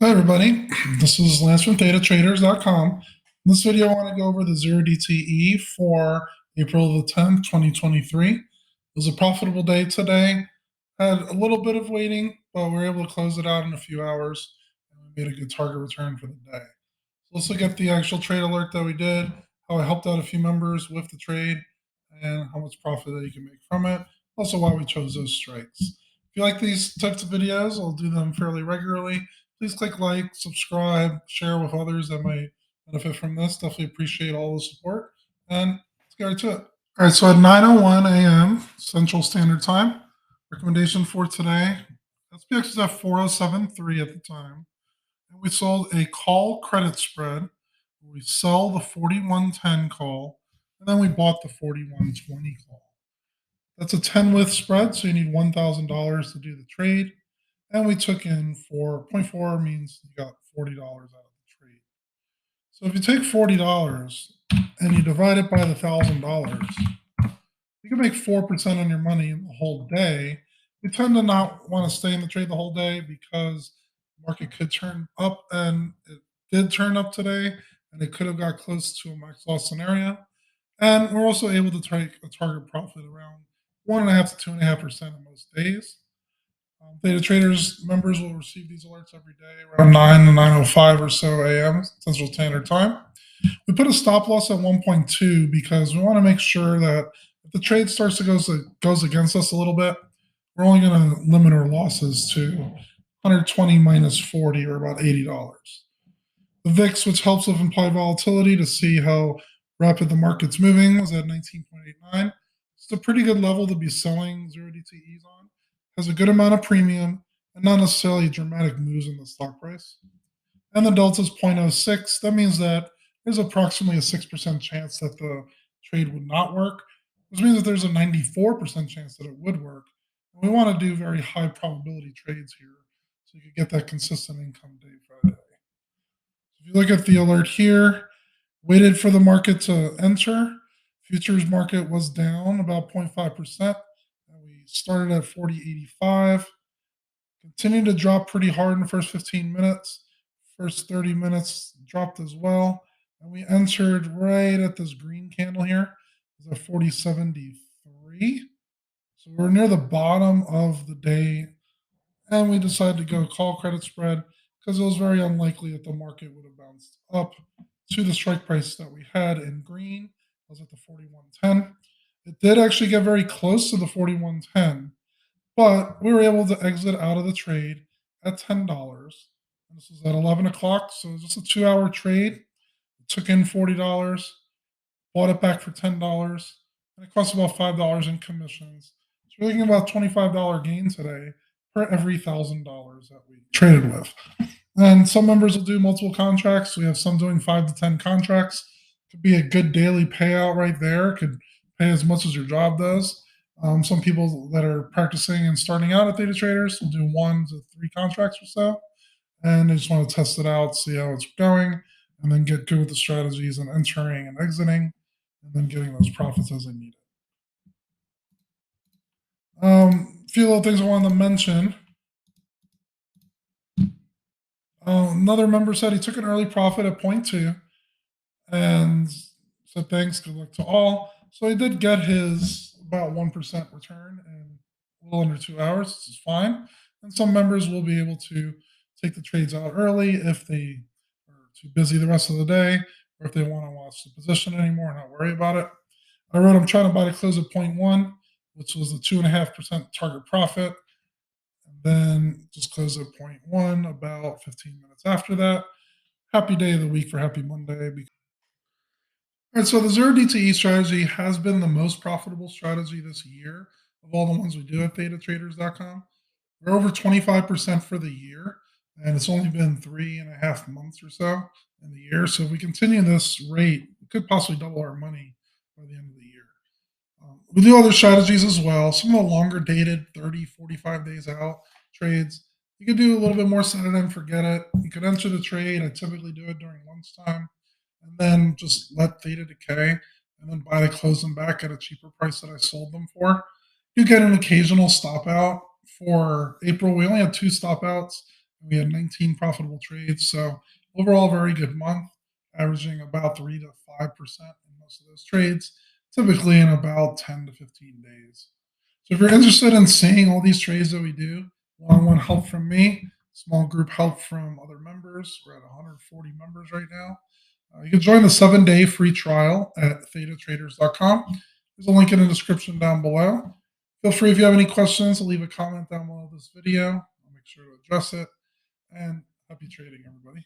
Hi everybody, this is Lance from ThetaTraders.com. In this video I want to go over the 0DTE for April the 10th, 2023. It was a profitable day today. Had a little bit of waiting, but we were able to close it out in a few hours and we made a good target return for the day. So let's look at the actual trade alert that we did, how I helped out a few members with the trade, and how much profit that you can make from it. Also why we chose those strikes. If you like these types of videos, I'll do them fairly regularly. Please click like, subscribe, share with others that might benefit from this. Definitely appreciate all the support. And let's get right to it. All right, so at 9:01 a.m. Central Standard Time, recommendation for today, SPX is at 407.3 at the time. And we sold a call credit spread. We sell the 41.10 call, and then we bought the 41.20 call. That's a 10 with spread, so you need $1,000 to do the trade. And we took in 4.4 means you got $40 out of the trade. So if you take $40 and you divide it by the $1,000, you can make 4% on your money in the whole day. We tend to not want to stay in the trade the whole day because the market could turn up, and it did turn up today, and it could have got close to a max loss scenario. And we're also able to take a target profit around 1.5 to 2.5% on most days. Theta Traders members will receive these alerts every day around 9 to 9:05 or so a.m. Central Standard Time. We put a stop loss at 1.2 because we want to make sure that if the trade starts to goes against us a little bit, we're only going to limit our losses to 120 minus 40 or about $80. The VIX, which helps with implied volatility to see how rapid the market's moving, was at 19.89. It's a pretty good level to be selling 0DTEs on. Has a good amount of premium and not necessarily dramatic moves in the stock price. And the delta is 0.06. That means that there's approximately a 6% chance that the trade would not work, which means that there's a 94% chance that it would work. And we want to do very high probability trades here so you can get that consistent income day by day. If you look at the alert here, waited for the market to enter. Futures market was down about 0.5%. And we started at 40.85. Continued to drop pretty hard in the first 15 minutes. First 30 minutes dropped as well. And we entered right at this green candle here. It was at 40.73. So we're near the bottom of the day. And we decided to go call credit spread because it was very unlikely that the market would have bounced up to the strike price that we had in green. It was at the 41.10. It did actually get very close to the 41.10, but we were able to exit out of the trade at $10. And this was at 11 o'clock, so it was just a 2-hour trade. It took in $40, bought it back for $10, and it cost about $5 in commissions. So we're looking at about $25 gain today for every $1,000 that we traded with. And some members will do multiple contracts. We have some doing 5 to 10 contracts. Could be a good daily payout right there. Could pay as much as your job does. Some people that are practicing and starting out at Theta Traders will do 1 to 3 contracts or so. And they just want to test it out, see how it's going, and then get good with the strategies and entering and exiting, and then getting those profits as they need it. A few little things I wanted to mention. Another member said he took an early profit at 0.2 and said thanks, good luck to all. So he did get his about 1% return in a little under 2 hours. This is fine. And some members will be able to take the trades out early if they are too busy the rest of the day, or if they want to watch the position anymore and not worry about it. I wrote I'm trying to buy to close at 0.1, which was the 2.5% target profit. And then just close at 0.1 about 15 minutes after that. Happy day of the week for Happy Monday. All right, so the 0DTE strategy has been the most profitable strategy this year of all the ones we do at ThetaTraders.com. We're over 25% for the year, and it's only been 3.5 months or so in the year. So if we continue this rate, we could possibly double our money by the end of the year. We do other strategies as well. Some of the longer dated 30, 45 days out trades. You could do a little bit more set it and forget it. You could enter the trade. I typically do it during lunchtime, and then just let theta decay and then buy to close them back at a cheaper price that I sold them for. You get an occasional stop out. For April, we only had 2 stop outs, We had 19 profitable trades. So overall, very good month, averaging about 3 to 5% in most of those trades, typically in about 10 to 15 days. So if you're interested in seeing all these trades that we do, one-on-one help from me, small group help from other members. We're at 140 members right now. You can join the 7-day free trial at thetatraders.com. There's a link in the description down below. Feel free if you have any questions to leave a comment down below this video. I'll make sure to address it. And happy trading, everybody.